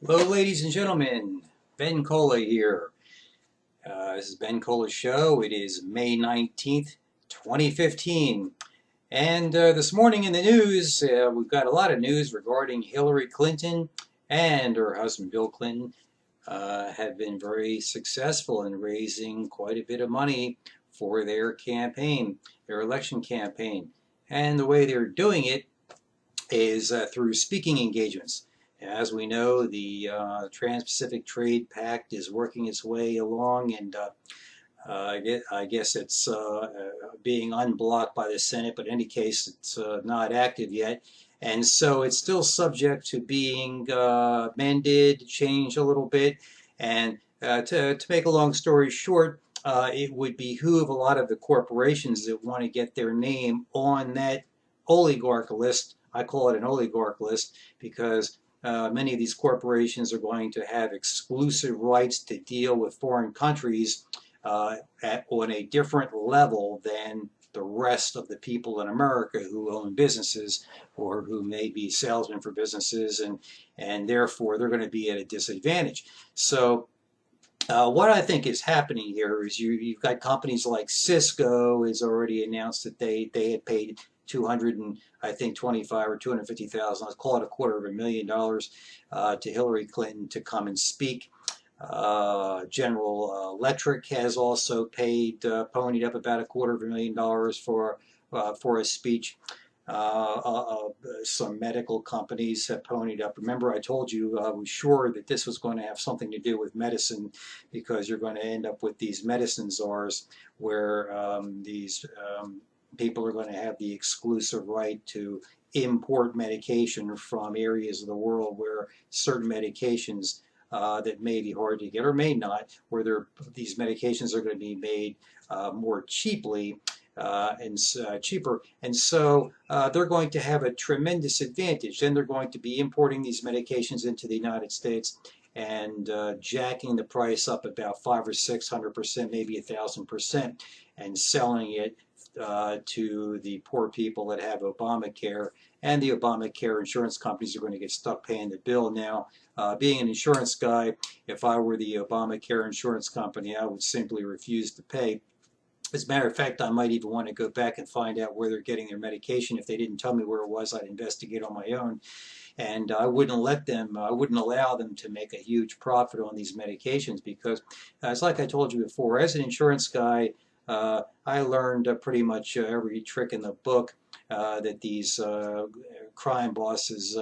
Hello, ladies and gentlemen. Ben Cola here. This is Ben Cola's show. It is May 19th, 2015. And this morning in the news, we've got a lot of news regarding Hillary Clinton and her husband Bill Clinton have been very successful in raising quite a bit of money for their campaign, their election campaign. And the way they're doing it is through speaking engagements. As we know, the Trans-Pacific Trade Pact is working its way along, and I guess it's being unblocked by the Senate, but in any case, it's not active yet. And so it's still subject to being amended, changed a little bit. And to make a long story short, it would behoove a lot of the corporations that want to get their name on that oligarch list. I call it an oligarch list because many of these corporations are going to have exclusive rights to deal with foreign countries on a different level than the rest of the people in America who own businesses or who may be salesmen for businesses, and therefore they're going to be at a disadvantage. So what I think is happening here is you've got companies like Cisco has already announced that they had paid 200 and I think 25 or 250,000, let's call it $250,000 to Hillary Clinton to come and speak. General Electric has also ponied up about $250,000 for a speech. Some medical companies have ponied up. Remember, I told you I was sure that this was going to have something to do with medicine because you're going to end up with these medicine czars where these people are going to have the exclusive right to import medication from areas of the world where certain medications that may be hard to get or may not, where these medications are going to be made more cheaply and cheaper. And so they're going to have a tremendous advantage. Then they're going to be importing these medications into the United States and jacking the price up about 500 or 600%, maybe 1,000%, and selling it to the poor people that have Obamacare, and the Obamacare insurance companies are going to get stuck paying the bill. Now, being an insurance guy, if I were the Obamacare insurance company, I would simply refuse to pay. As a matter of fact, I might even want to go back and find out where they're getting their medication. If they didn't tell me where it was, I'd investigate on my own. And I wouldn't allow them to make a huge profit on these medications because, it's like I told you before, as an insurance guy, I learned pretty much every trick in the book that these crime bosses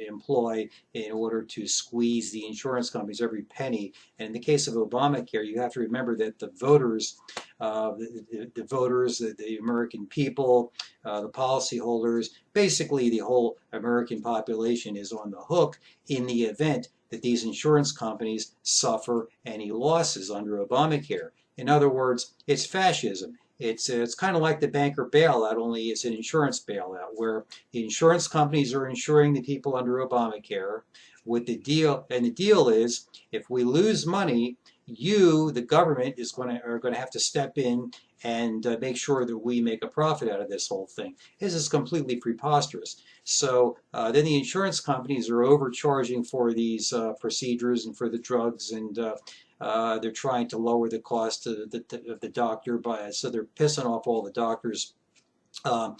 employ in order to squeeze the insurance companies every penny. And in the case of Obamacare, you have to remember that the voters, the American people, the policyholders, basically the whole American population is on the hook in the event that these insurance companies suffer any losses under Obamacare. In other words, it's fascism. It's kind of like the banker bailout, only it's an insurance bailout where the insurance companies are insuring the people under Obamacare with the deal, and the deal is if we lose money, you, the government, are going to have to step in and make sure that we make a profit out of this whole thing. This is completely preposterous. So then the insurance companies are overcharging for these procedures and for the drugs, and they're trying to lower the cost of the doctor so they're pissing off all the doctors. But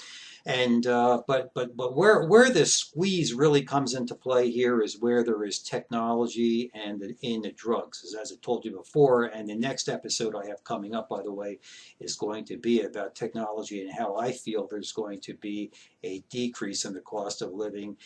where this squeeze really comes into play here is where there is technology and in the drugs, as I told you before. And the next episode I have coming up, by the way, is going to be about technology and how I feel there's going to be a decrease in the cost of living.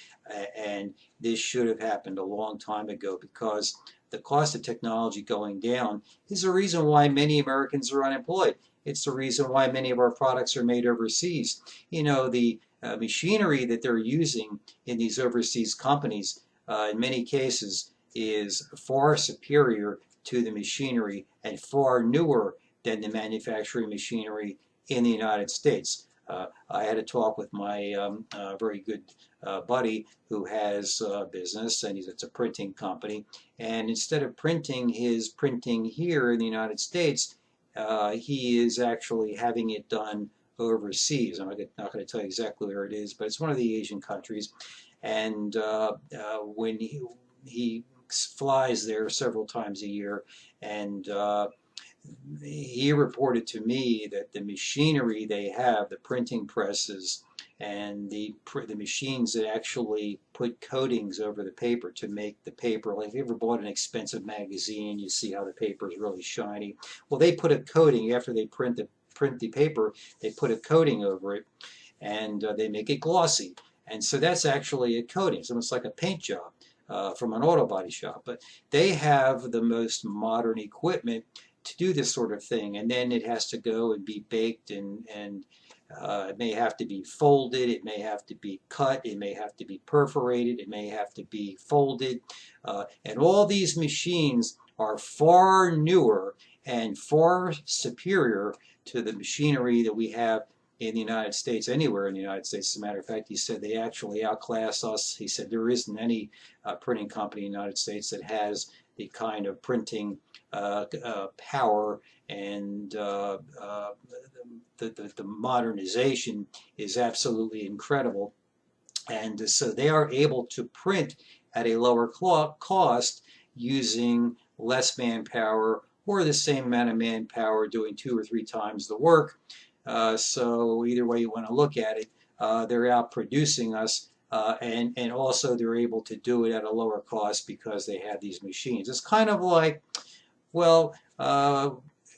And this should have happened a long time ago because the cost of technology going down is the reason why many Americans are unemployed. It's the reason why many of our products are made overseas. You know, the machinery that they're using in these overseas companies, in many cases, is far superior to the machinery and far newer than the manufacturing machinery in the United States. I had a talk with my very good buddy who has a business, and it's a printing company. And instead of printing here in the United States, he is actually having it done overseas. I'm not going to tell you exactly where it is, but it's one of the Asian countries. And when he flies there several times a year, and he reported to me that the machinery they have, the printing presses, and the machines that actually put coatings over the paper to make the paper, like if you ever bought an expensive magazine, you see how the paper is really shiny. Well, they put a coating after they print the paper. They put a coating over it, and they make it glossy. And so that's actually a coating. It's almost like a paint job from an auto body shop. But they have the most modern equipment to do this sort of thing, and then it has to go and be baked, and it may have to be folded, it may have to be cut, it may have to be perforated, it may have to be folded, and all these machines are far newer and far superior to the machinery that we have in the United States, anywhere in the United States. As a matter of fact, he said they actually outclass us. He said there isn't any printing company in the United States that has the kind of printing power, and the modernization is absolutely incredible. And so they are able to print at a lower cost using less manpower, or the same amount of manpower doing 2 or 3 times the work. So either way you want to look at it, they're outproducing us. And also they're able to do it at a lower cost because they have these machines. It's kind of like, well,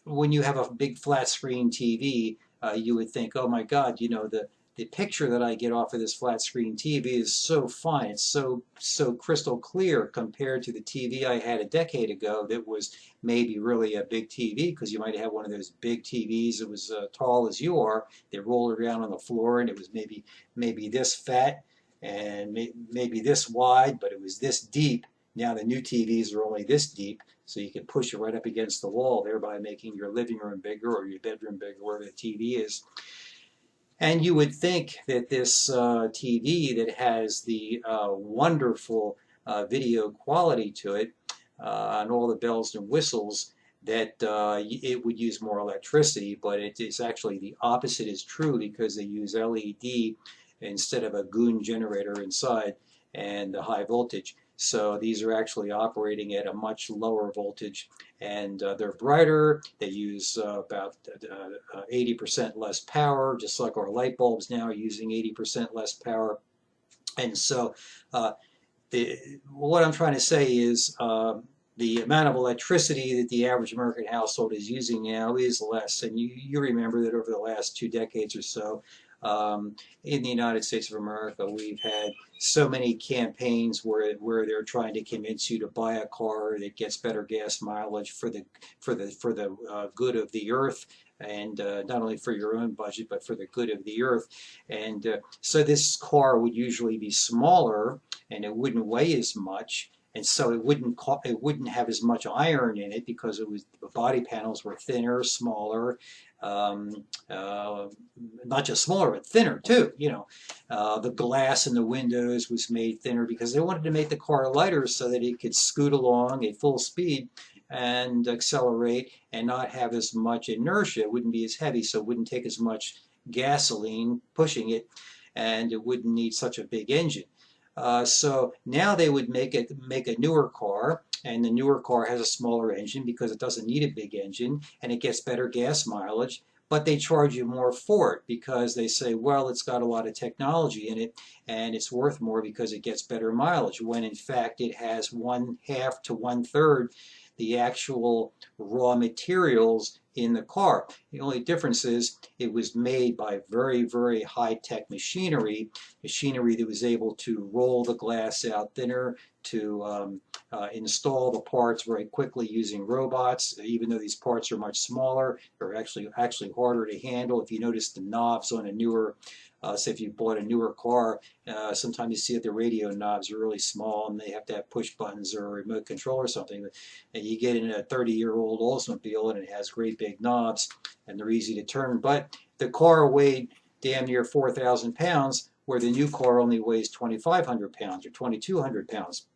when you have a big flat screen TV, you would think, oh my God, you know, the picture that I get off of this flat screen TV is so fine. It's so crystal clear compared to the TV I had a decade ago that was maybe really a big TV, because you might have one of those big TVs that was tall as you are. They rolled around on the floor, and it was maybe this fat and maybe this wide, but it was this deep. Now the new TVs are only this deep, so you can push it right up against the wall, thereby making your living room bigger or your bedroom bigger, wherever the TV is. And you would think that this TV that has the wonderful video quality to it, and all the bells and whistles, that it would use more electricity, but it is actually the opposite is true, because they use LED instead of a Goon generator inside and the high voltage. So these are actually operating at a much lower voltage, and they're brighter. They use about 80% less power, just like our light bulbs now are using 80% less power. And so what I'm trying to say is the amount of electricity that the average American household is using now is less. And you remember that over the last 2 decades or so, in the United States of America, we've had so many campaigns where they're trying to convince you to buy a car that gets better gas mileage for the good of the earth, and not only for your own budget but for the good of the earth. And so this car would usually be smaller, and it wouldn't weigh as much. And so it wouldn't have as much iron in it, because the body panels were thinner, smaller, not just smaller but thinner too. You know, the glass in the windows was made thinner because they wanted to make the car lighter so that it could scoot along at full speed and accelerate and not have as much inertia. It wouldn't be as heavy, so it wouldn't take as much gasoline pushing it, and it wouldn't need such a big engine. So now they would make a newer car, and the newer car has a smaller engine because it doesn't need a big engine, and it gets better gas mileage, but they charge you more for it because they say, well, it's got a lot of technology in it and it's worth more because it gets better mileage, when in fact it has 1/2 to 1/3 the actual raw materials in the car. The only difference is it was made by very, very high-tech machinery that was able to roll the glass out thinner, to install the parts very quickly using robots. Even though these parts are much smaller, they're actually harder to handle. If you notice the knobs on a newer, say if you bought a newer car, sometimes you see that the radio knobs are really small and they have to have push buttons or a remote control or something. And you get in a 30-year-old Oldsmobile and it has great big knobs and they're easy to turn. But the car weighed damn near 4,000 pounds, where the new car only weighs 2,500 pounds or 2,200 pounds.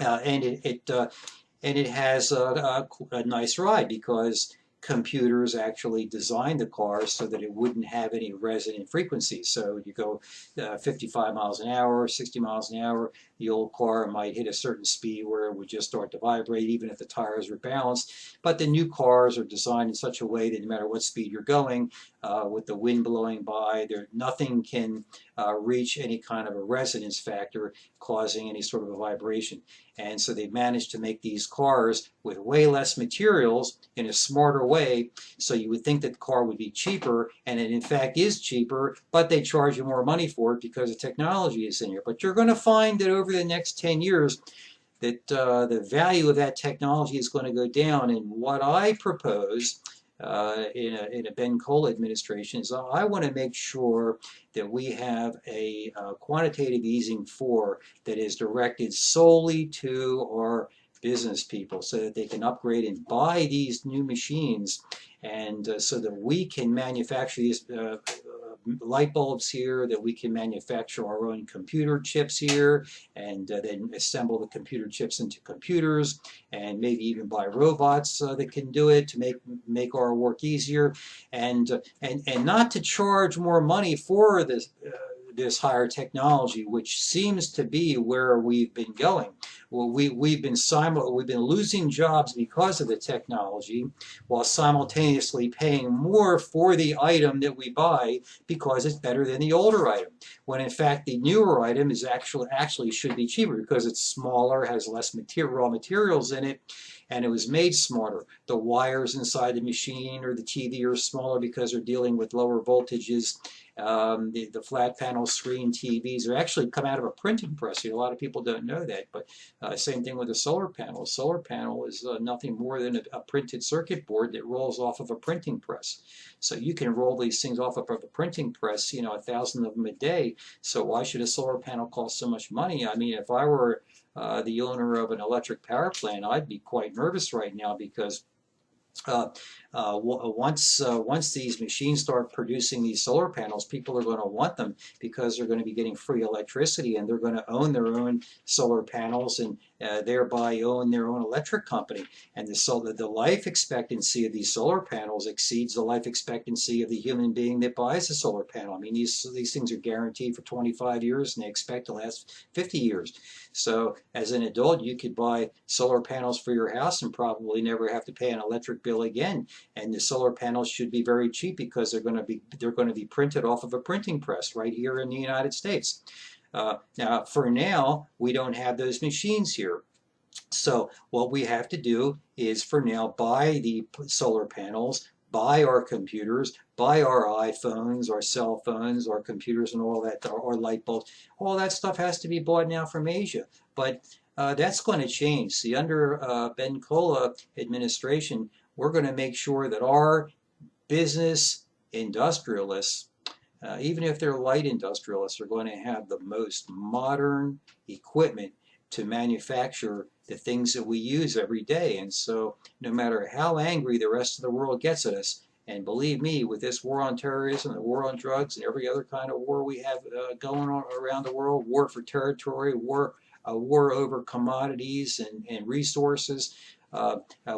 And it has a nice ride because computers actually designed the car so that it wouldn't have any resonant frequencies. So you go 55 miles an hour, 60 miles an hour, the old car might hit a certain speed where it would just start to vibrate even if the tires were balanced. But the new cars are designed in such a way that no matter what speed you're going, with the wind blowing by, nothing can reach any kind of a resonance factor causing any sort of a vibration. And so they've managed to make these cars with way less materials in a smarter way. So you would think that the car would be cheaper, and it in fact is cheaper, but they charge you more money for it because the technology is in here. But you're going to find that over the next 10 years, that the value of that technology is going to go down. And what I propose in a Ben Cola administration is I want to make sure that we have a quantitative easing 4 that is directed solely to our business people so that they can upgrade and buy these new machines, and so that we can manufacture these light bulbs here, that we can manufacture our own computer chips here, and then assemble the computer chips into computers, and maybe even buy robots that can do it to make our work easier, and not to charge more money for this higher technology, which seems to be where we've been going. Well, we've been losing jobs because of the technology, while simultaneously paying more for the item that we buy because it's better than the older item. When in fact the newer item is actually should be cheaper because it's smaller, has less raw materials in it, and it was made smarter. The wires inside the machine or the TV are smaller because they're dealing with lower voltages. The flat panel screen TVs are actually come out of a printing press. A lot of people don't know that, but same thing with a solar panel. A solar panel is nothing more than a printed circuit board that rolls off of a printing press. So you can roll these things off of a printing press, 1,000 of them a day. So why should a solar panel cost so much money? I mean, if I were the owner of an electric power plant, I'd be quite nervous right now because once these machines start producing these solar panels, people are going to want them because they're going to be getting free electricity, and they're going to own their own solar panels and thereby own their own electric company. And the life expectancy of these solar panels exceeds the life expectancy of the human being that buys a solar panel. I mean, these things are guaranteed for 25 years, and they expect to last 50 years. So as an adult, you could buy solar panels for your house and probably never have to pay an electric bill again. And the solar panels should be very cheap because they're going to be printed off of a printing press right here in the United States. Now, for now, we don't have those machines here. So what we have to do is, for now, buy the solar panels, buy our computers, buy our iPhones, our cell phones, our computers, and all that, our light bulbs. All that stuff has to be bought now from Asia. But that's going to change. See, under Ben Cola administration, we're going to make sure that our business industrialists, even if they're light industrialists, are going to have the most modern equipment to manufacture the things that we use every day. And so no matter how angry the rest of the world gets at us, and believe me, with this war on terrorism, the war on drugs, and every other kind of war we have going on around the world, war for territory, war over commodities and resources,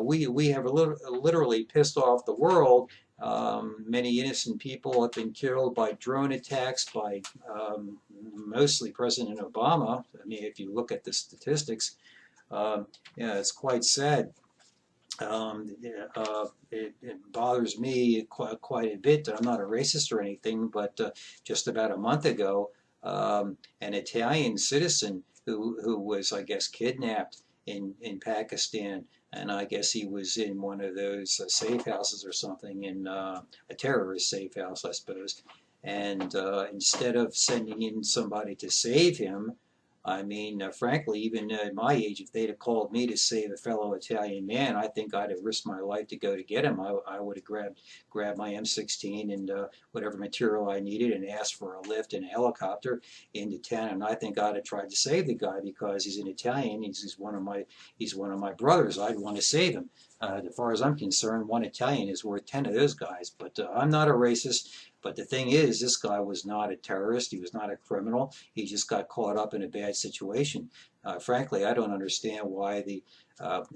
we have literally pissed off the world. Many innocent people have been killed by drone attacks by mostly President Obama. I mean, if you look at the statistics, it's quite sad. It bothers me quite a bit. I'm not a racist or anything, but just about a month ago, an Italian citizen who was, I guess, kidnapped in Pakistan, and I guess he was in one of those safe houses or something, in a terrorist safe house, I suppose. And instead of sending in somebody to save him, I mean, frankly, even at my age, if they'd have called me to save a fellow Italian man, I think I'd have risked my life to go to get him. I would have grabbed my M16 and whatever material I needed and asked for a lift in a helicopter into town. And I think I'd have tried to save the guy because he's an Italian. He's one of my brothers. I'd want to save him. As far as I'm concerned, one Italian is worth 10 of those guys. But I'm not a racist. But the thing is, this guy was not a terrorist. He was not a criminal. He just got caught up in a bad situation. Frankly, I don't understand why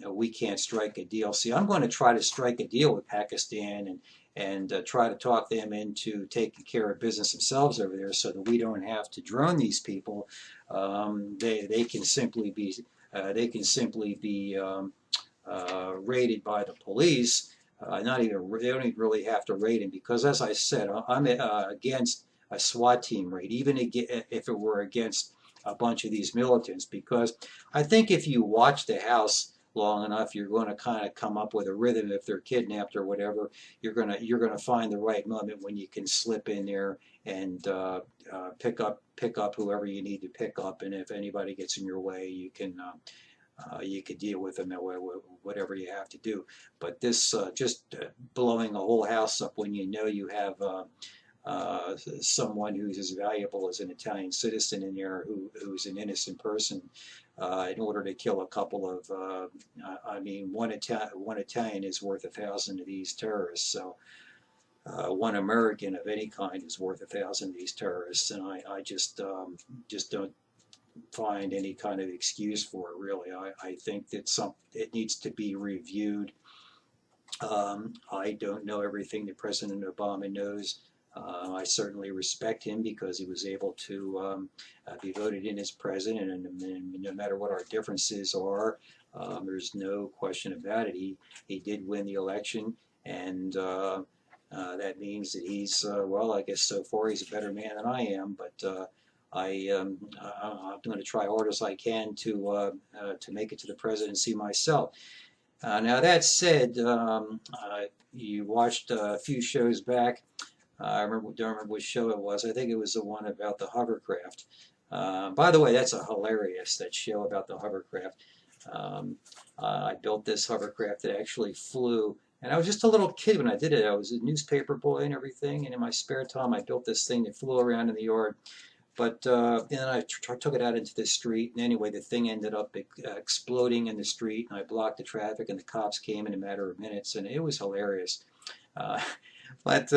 we can't strike a deal. See, I'm going to try to strike a deal with Pakistan and try to talk them into taking care of business themselves over there, so that we don't have to drone these people. They can simply be raided by the police. Not even They don't even really have to raid him, because, as I said, I'm against a SWAT team raid, even if it were against a bunch of these militants, because I think if you watch the House long enough, you're going to kind of come up with a rhythm. If they're kidnapped or whatever, you're gonna find the right moment when you can slip in there and pick up whoever you need to pick up, and if anybody gets in your way, you could deal with them whatever you have to do. But this just blowing a whole house up when you know you have someone who's as valuable as an Italian citizen in there, who's an innocent person, in order to kill a couple of, one Italian is worth 1,000 of these terrorists. So one American of any kind is worth 1,000 of these terrorists, and I just don't find any kind of excuse for it, really. I think that it needs to be reviewed. I don't know everything that President Obama knows. I certainly respect him because he was able to be voted in as president, and no matter what our differences are, there's no question about it. He did win the election, and that means that he's, well, I guess so far he's a better man than I am, but I'm going to try hard as I can to make it to the presidency myself. Now that said, you watched a few shows back. Don't remember which show it was. I think it was the one about the hovercraft. By the way, that's that show about the hovercraft. I built this hovercraft that actually flew, and I was just a little kid when I did it. I was a newspaper boy and everything, and in my spare time I built this thing that flew around in the yard. But then I took it out into the street, and anyway, the thing ended up exploding in the street, and I blocked the traffic, and the cops came in a matter of minutes, and it was hilarious. But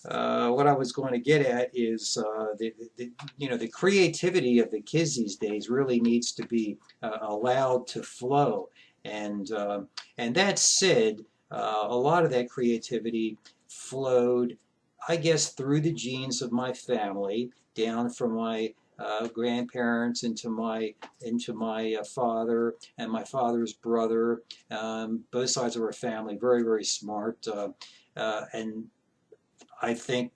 what I was going to get at is the creativity of the kids these days really needs to be allowed to flow, and that said, a lot of that creativity flowed, I guess, through the genes of my family, down from my grandparents into my father and my father's brother. Both sides of our family very, very smart, and I think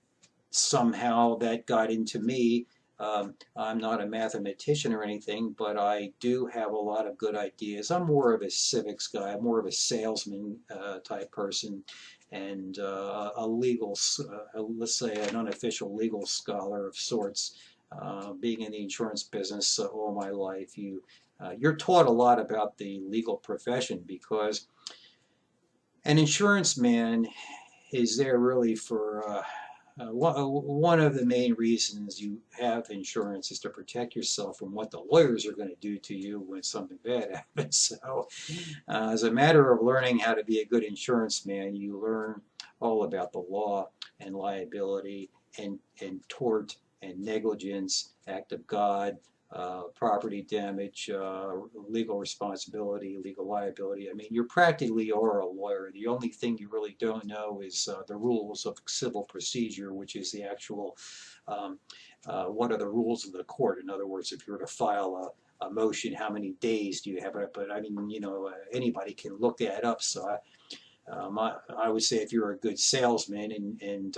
somehow that got into me. I'm not a mathematician or anything, but I do have a lot of good ideas. I'm more of a civics guy. I'm more of a salesman type person, and let's say an unofficial legal scholar of sorts. Being in the insurance business all my life, you're taught a lot about the legal profession, because an insurance man is there really for one of the main reasons you have insurance is to protect yourself from what the lawyers are going to do to you when something bad happens. So, as a matter of learning how to be a good insurance man, you learn all about the law and liability and tort and negligence, act of God, property damage, legal responsibility, legal liability. I mean, you practically are a lawyer. The only thing you really don't know is the rules of civil procedure, which is the actual, what are the rules of the court? In other words, if you were to file a motion, how many days do you have? But I mean, anybody can look that up. So I would say if you're a good salesman and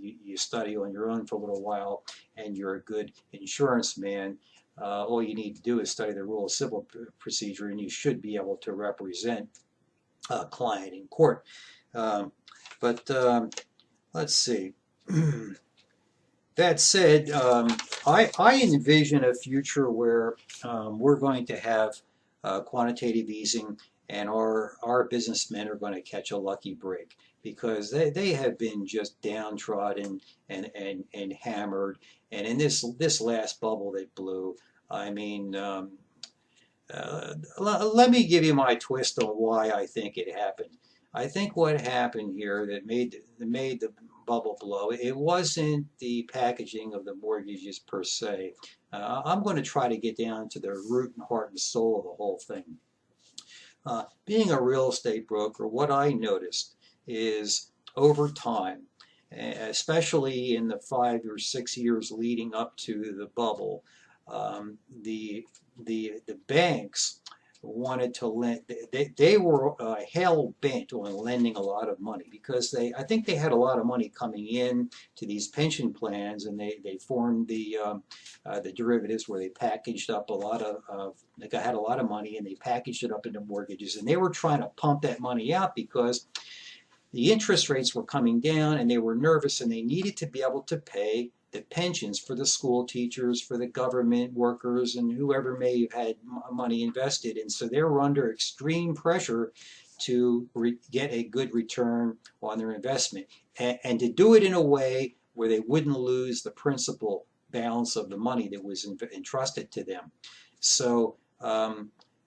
you study on your own for a little while, and you're a good insurance man, all you need to do is study the rule of civil procedure, and you should be able to represent a client in court. But let's see. That said, I envision a future where we're going to have quantitative easing, and our businessmen are going to catch a lucky break, because they have been just downtrodden and hammered. And in this last bubble that blew, I mean, Let me give you my twist on why I think it happened. I think what happened here that made the bubble blow, it wasn't the packaging of the mortgages per se. I'm going to try to get down to the root and heart and soul of the whole thing. Being a real estate broker, what I noticed is over time, especially in the 5 or 6 years leading up to the bubble, um, the the banks wanted to lend. They were hell bent on lending a lot of money because I think they had a lot of money coming in to these pension plans, and they formed the derivatives where they packaged up a lot of they had a lot of money and they packaged it up into mortgages, and they were trying to pump that money out because the interest rates were coming down and they were nervous and they needed to be able to pay the pensions for the school teachers, for the government workers, and whoever may have had money invested. And so they were under extreme pressure to get a good return on their investment and to do it in a way where they wouldn't lose the principal balance of the money that was entrusted to them. So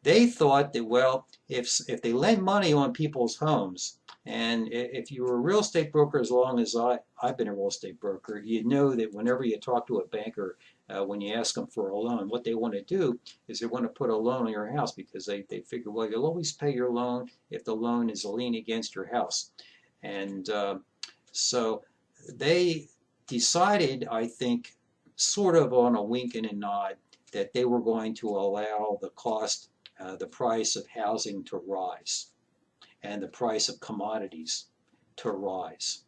they thought that, well, if they lend money on people's homes, and if you were a real estate broker, as long as I've been a real estate broker, you know that whenever you talk to a banker, when you ask them for a loan, what they want to do is they want to put a loan on your house because they figure, well, you'll always pay your loan if the loan is a lien against your house. And so they decided, I think, sort of on a wink and a nod, that they were going to allow the price of housing to rise and the price of commodities to rise.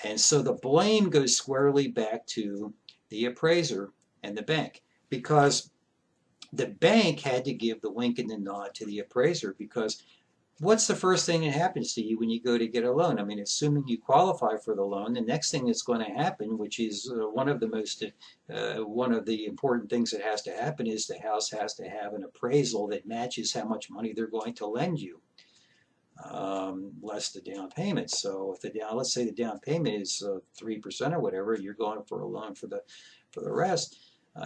And so the blame goes squarely back to the appraiser and the bank, because the bank had to give the wink and the nod to the appraiser, because what's the first thing that happens to you when you go to get a loan? I mean, assuming you qualify for the loan, the next thing that's going to happen, which is one of the important things that has to happen, is the house has to have an appraisal that matches how much money they're going to lend you, less the down payment. So if let's say the down payment is 3% or whatever, you're going for a loan for the rest.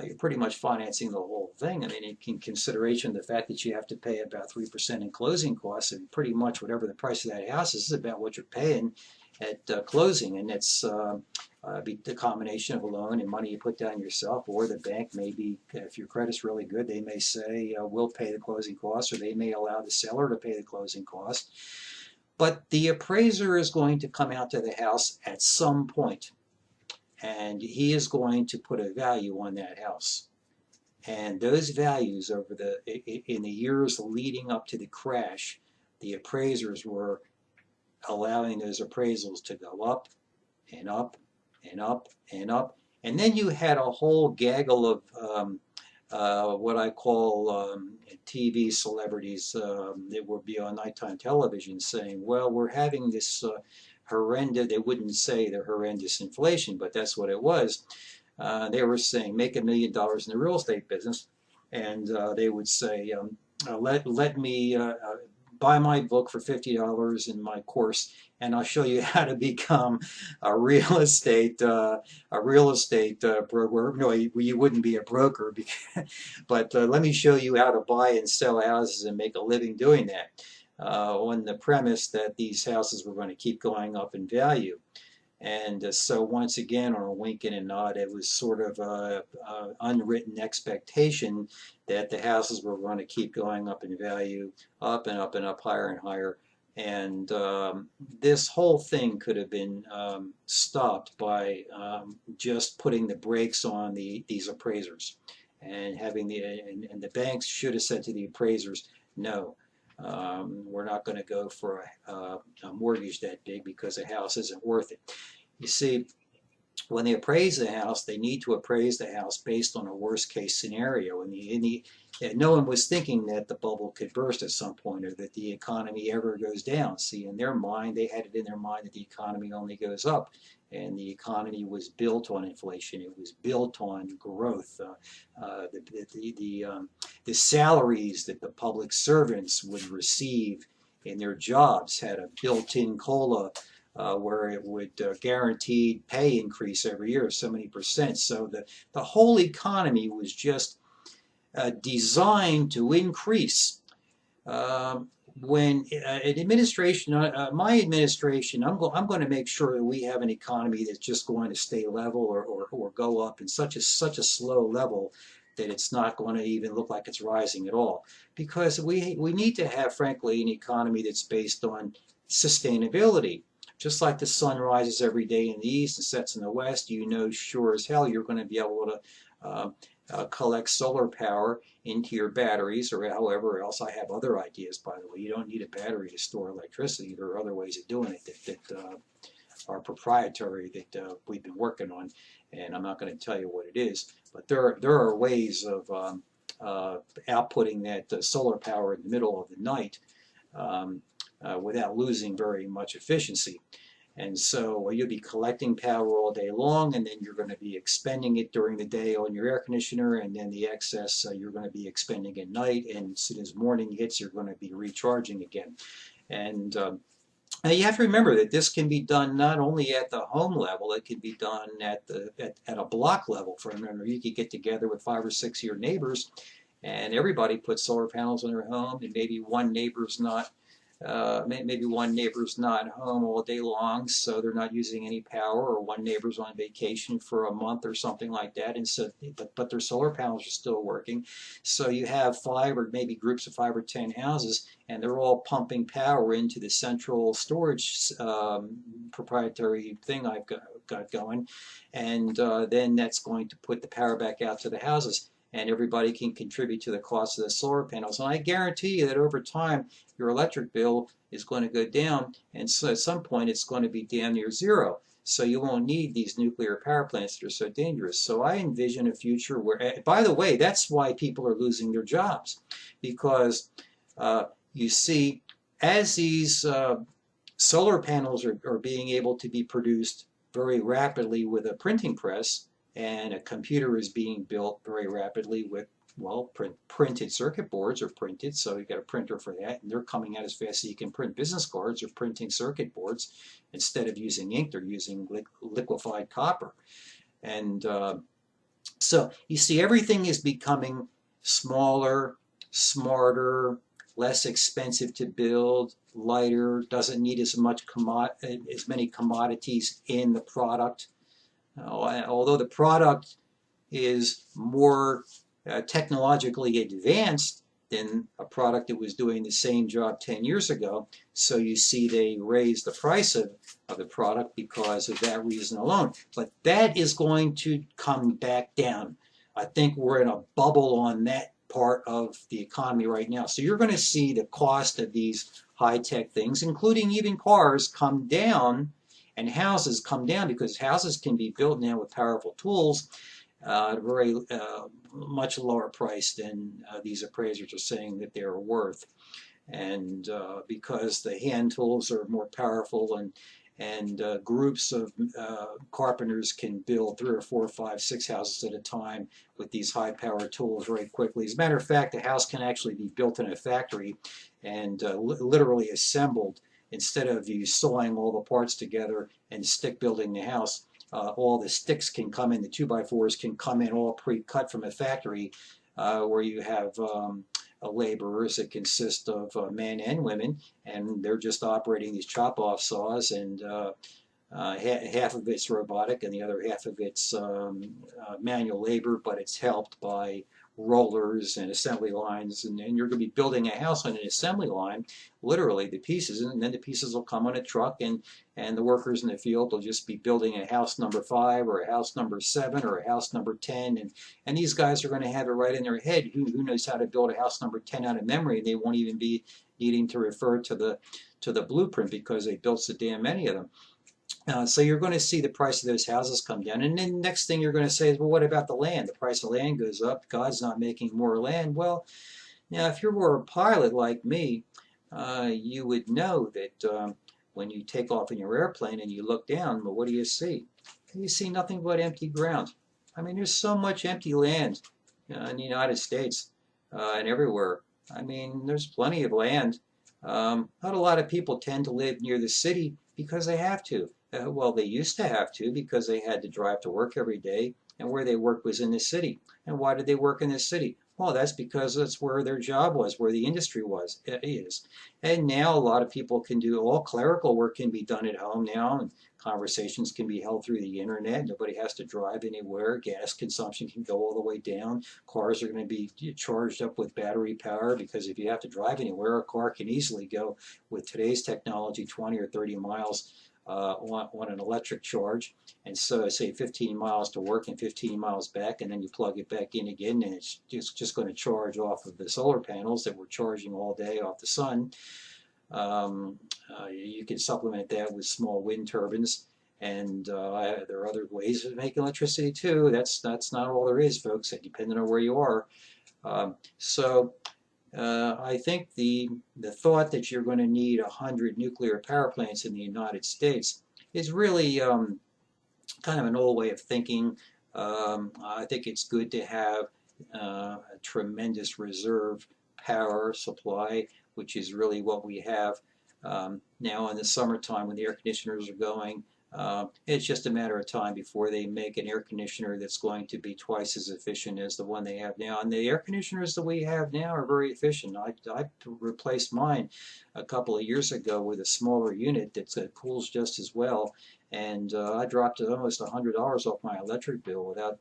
You're pretty much financing the whole thing. I mean, in consideration the fact that you have to pay about 3% in closing costs, and pretty much whatever the price of that house is about what you're paying at closing, and it's the combination of a loan and money you put down yourself, or the bank may be, if your credit's really good, they may say we'll pay the closing costs, or they may allow the seller to pay the closing costs. But the appraiser is going to come out to the house at some point, and he is going to put a value on that house. And those values in the years leading up to the crash, the appraisers were allowing those appraisals to go up and up and up and up. And then you had a whole gaggle of what I call TV celebrities that would be on nighttime television saying, well, we're having this horrendous, they wouldn't say the horrendous inflation, but that's what it was. They were saying, make $1 million in the real estate business. And they would say, let me buy my book for $50 in my course, and I'll show you how to become a real estate broker. No, you wouldn't be a broker, but let me show you how to buy and sell houses and make a living doing that, on the premise that these houses were going to keep going up in value. And so once again, on a wink and a nod, it was sort of an unwritten expectation that the houses were going to keep going up in value, up and up and up, higher and higher. And this whole thing could have been stopped by just putting the brakes on these appraisers, and having and the banks should have said to the appraisers, no. We're not going to go for a mortgage that big because the house isn't worth it. You see, when they appraise the house, they need to appraise the house based on a worst case scenario. And no one was thinking that the bubble could burst at some point, or that the economy ever goes down. See, in their mind, they had it in their mind that the economy only goes up. And the economy was built on inflation. It was built on growth. The salaries that the public servants would receive in their jobs had a built-in COLA, where it would guaranteed pay increase every year of so many percent. So the whole economy was just designed to increase. When an administration, my administration, I'm going to make sure that we have an economy that's just going to stay level or go up in such a slow level that it's not going to even look like it's rising at all. Because we need to have, frankly, an economy that's based on sustainability. Just like the sun rises every day in the east and sets in the west, you know sure as hell you're going to be able to collect solar power into your batteries, or however else. I have other ideas, by the way. You don't need a battery to store electricity. There are other ways of doing it that are proprietary that we've been working on, and I'm not going to tell you what it is. But there are ways of outputting that solar power in the middle of the night without losing very much efficiency. And so you'll be collecting power all day long, and then you're going to be expending it during the day on your air conditioner, and then the excess you're going to be expending at night, and as soon as morning hits, you're going to be recharging again. And now you have to remember that this can be done not only at the home level, it can be done at a block level. For remember, you could get together with 5 or 6 of your neighbors, and everybody puts solar panels on their home, and maybe one neighbor's not home all day long, so they're not using any power, or one neighbor's on vacation for a month or something like that, and so but their solar panels are still working. So you have 5 or maybe groups of 5 or 10 houses, and they're all pumping power into the central storage proprietary thing I've got going, and then that's going to put the power back out to the houses, and everybody can contribute to the cost of the solar panels. And I guarantee you that over time, your electric bill is going to go down, and so at some point it's going to be damn near zero. So you won't need these nuclear power plants that are so dangerous. So I envision a future where, by the way, that's why people are losing their jobs, because you see, as these solar panels are being able to be produced very rapidly with a printing press, and a computer is being built very rapidly with, well, printed circuit boards are printed, so you've got a printer for that, and they're coming out as fast as you can print business cards or printing circuit boards. Instead of using ink, they're using liquefied copper. And so you see, everything is becoming smaller, smarter, less expensive to build, lighter, doesn't need as many commodities in the product. Although the product is more technologically advanced than a product that was doing the same job 10 years ago, so you see they raise the price of the product because of that reason alone. But that is going to come back down. I think we're in a bubble on that part of the economy right now. So you're going to see the cost of these high-tech things, including even cars, come down, and houses come down, because houses can be built now with powerful tools at a very much lower price than these appraisers are saying that they're worth. And because the hand tools are more powerful, and groups of carpenters can build 3 or 4 or 5, 6 houses at a time with these high-powered tools very quickly. As a matter of fact, a house can actually be built in a factory and literally assembled. Instead of you sawing all the parts together and stick building the house, all the sticks can come in, the 2x4s can come in all pre-cut from a factory, where you have laborers that consist of men and women, and they're just operating these chop-off saws, and half of it's robotic and the other half of it's manual labor, but it's helped by rollers and assembly lines, and you're going to be building a house on an assembly line, literally the pieces, and then the pieces will come on a truck, and the workers in the field will just be building a house number 5 or a house number 7 or a house number 10, and these guys are going to have it right in their head who knows how to build a house number 10 out of memory, and they won't even be needing to refer to the blueprint because they built so damn many of them. So you're going to see the price of those houses come down. And then the next thing you're going to say is, well, what about the land? The price of land goes up. God's not making more land. Well, now, if you were a pilot like me, you would know that when you take off in your airplane and you look down, well, what do you see? You see nothing but empty ground. I mean, there's so much empty land in the United States and everywhere. I mean, there's plenty of land. Not a lot of people tend to live near the city because they have to. Well, they used to have to because they had to drive to work every day, and where they worked was in the city. And why did they work in the city? Well, that's because that's where their job was, where the industry is. And now a lot of people can do all clerical work can be done at home now, and conversations can be held through the internet. Nobody has to drive anywhere. Gas consumption can go all the way down. Cars are going to be charged up with battery power because if you have to drive anywhere, a car can easily go with today's technology 20 or 30 miles on an electric charge. And so say 15 miles to work and 15 miles back, and then you plug it back in again, and it's just going to charge off of the solar panels that we're charging all day off the sun. You can supplement that with small wind turbines, and there are other ways of making electricity too. That's not all there is, folks, depending on where you are. I think the thought that you're going to need 100 nuclear power plants in the United States is really kind of an old way of thinking. I think it's good to have a tremendous reserve power supply, which is really what we have now in the summertime when the air conditioners are going. It's just a matter of time before they make an air conditioner that's going to be twice as efficient as the one they have now. And the air conditioners that we have now are very efficient. I replaced mine a couple of years ago with a smaller unit that cools just as well. And I dropped almost $100 off my electric bill without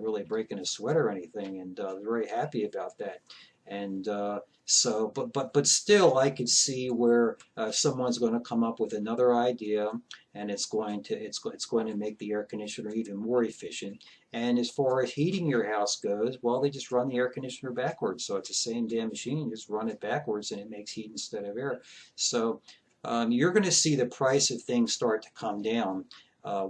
really breaking a sweat or anything. And I was very happy about that. And but still, I could see where someone's going to come up with another idea, and it's going to make the air conditioner even more efficient. And as far as heating your house goes, well, they just run the air conditioner backwards, so it's the same damn machine. Just run it backwards, and it makes heat instead of air. So you're going to see the price of things start to come down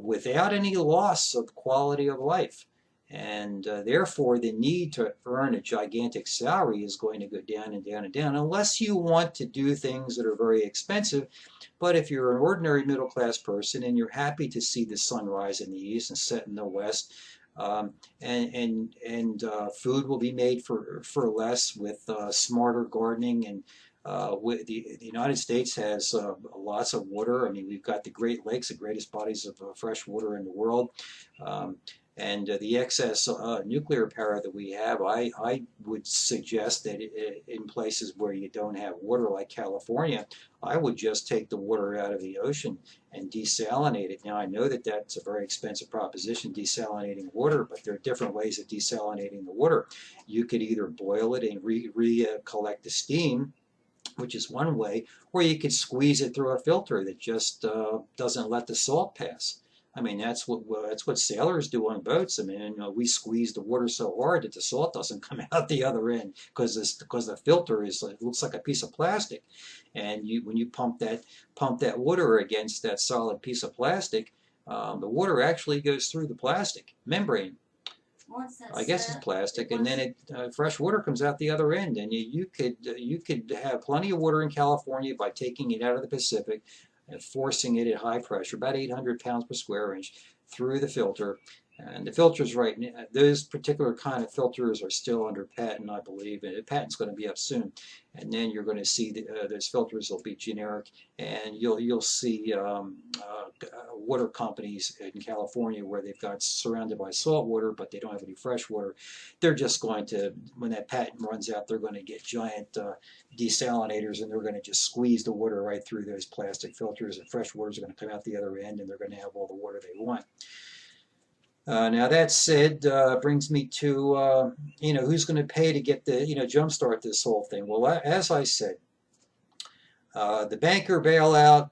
without any loss of quality of life. And therefore, the need to earn a gigantic salary is going to go down and down and down, unless you want to do things that are very expensive. But if you're an ordinary middle-class person and you're happy to see the sun rise in the east and set in the west, and food will be made for less with smarter gardening. And the United States has lots of water. I mean, we've got the Great Lakes, the greatest bodies of fresh water in the world. And the excess nuclear power that we have, I would suggest that in places where you don't have water, like California, I would just take the water out of the ocean and desalinate it. Now, I know that that's a very expensive proposition, desalinating water, but there are different ways of desalinating the water. You could either boil it and collect the steam, which is one way, or you could squeeze it through a filter that just doesn't let the salt pass. I mean, that's what sailors do on boats. I mean, we squeeze the water so hard that the salt doesn't come out the other end because the filter it looks like a piece of plastic, and when you pump that water against that solid piece of plastic, the water actually goes through the plastic membrane. I guess it's plastic, and then fresh water comes out the other end, and you could have plenty of water in California by taking it out of the Pacific and forcing it at high pressure, about 800 pounds per square inch, through the filter. And the filters right now, those particular kind of filters are still under patent, I believe, and the patent's going to be up soon. And then you're going to see those filters will be generic, and you'll see water companies in California where they've got surrounded by salt water, but they don't have any fresh water. They're just going to, when that patent runs out, they're going to get giant desalinators, and they're going to just squeeze the water right through those plastic filters, and fresh water is going to come out the other end, and they're going to have all the water they want. Now that said, brings me to who's going to pay to get the jumpstart this whole thing. Well, as I said, the banker bailout.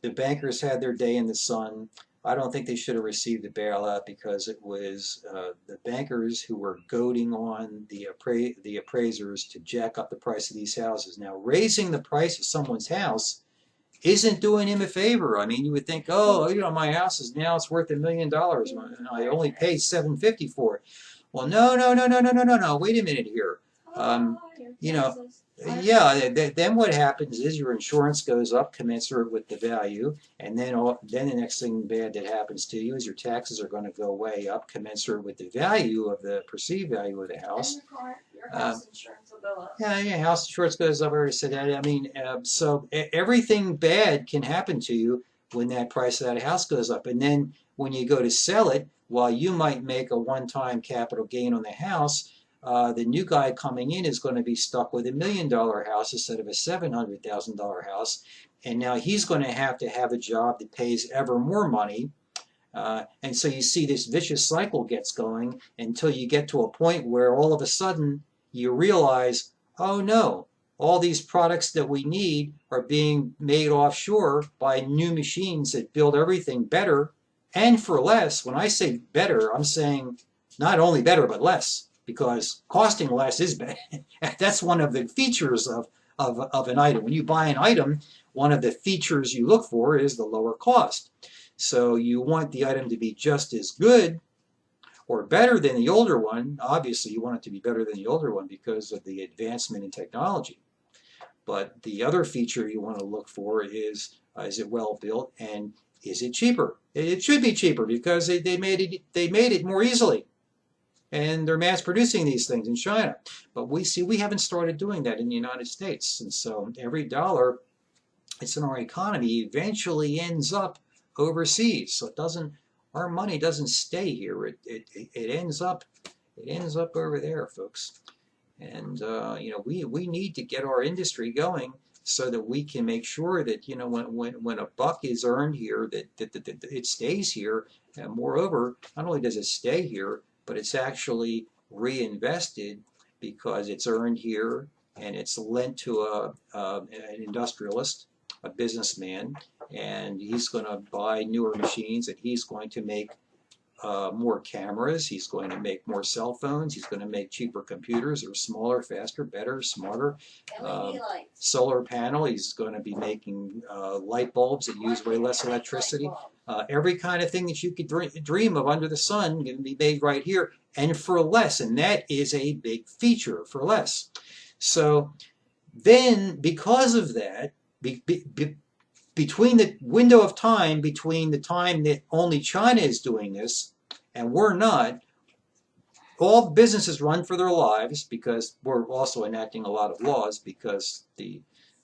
The bankers had their day in the sun. I don't think they should have received the bailout because it was the bankers who were goading on the appraisers to jack up the price of these houses. Now, raising the price of someone's house isn't doing him a favor. I mean, you would think, oh, my house is now it's worth $1 million, and I only paid $750 for it. Well, no. Wait a minute here. Then what happens is your insurance goes up commensurate with the value, and then the next thing bad that happens to you is your taxes are going to go way up commensurate with the value of the perceived value of the house. And your house insurance will go up. Yeah, house insurance goes up. I already said that. I mean, so everything bad can happen to you when that price of that house goes up, and then when you go to sell it, while you might make a one-time capital gain on the house, the new guy coming in is going to be stuck with $1 million house instead of a $700,000 house. And now he's going to have a job that pays ever more money. And so you see this vicious cycle gets going until you get to a point where all of a sudden you realize, oh no, all these products that we need are being made offshore by new machines that build everything better and for less. When I say better, I'm saying not only better but less, because costing less is better. That's one of the features of an item. When you buy an item, one of the features you look for is the lower cost. So you want the item to be just as good or better than the older one. Obviously, you want it to be better than the older one because of the advancement in technology. But the other feature you want to look for is it well built and is it cheaper? It should be cheaper because they made it more easily. And they're mass producing these things in China. But we haven't started doing that in the United States. And so every dollar it's in our economy eventually ends up overseas. So our money doesn't stay here. It ends up over there, folks. And we need to get our industry going so that we can make sure that when a buck is earned here, that it stays here. And moreover, not only does it stay here, but it's actually reinvested because it's earned here and it's lent to an industrialist, a businessman, and he's going to buy newer machines and he's going to make more cameras, he's going to make more cell phones, he's going to make cheaper computers that are smaller, faster, better, smarter. LED lights. Solar panel, he's going to be making light bulbs that use way less electricity. Every kind of thing that you could dream of under the sun can be made right here and for less, and that is a big feature, for less. So then because of that, between the window of time between the time that only China is doing this and we're not, all businesses run for their lives because we're also enacting a lot of laws because the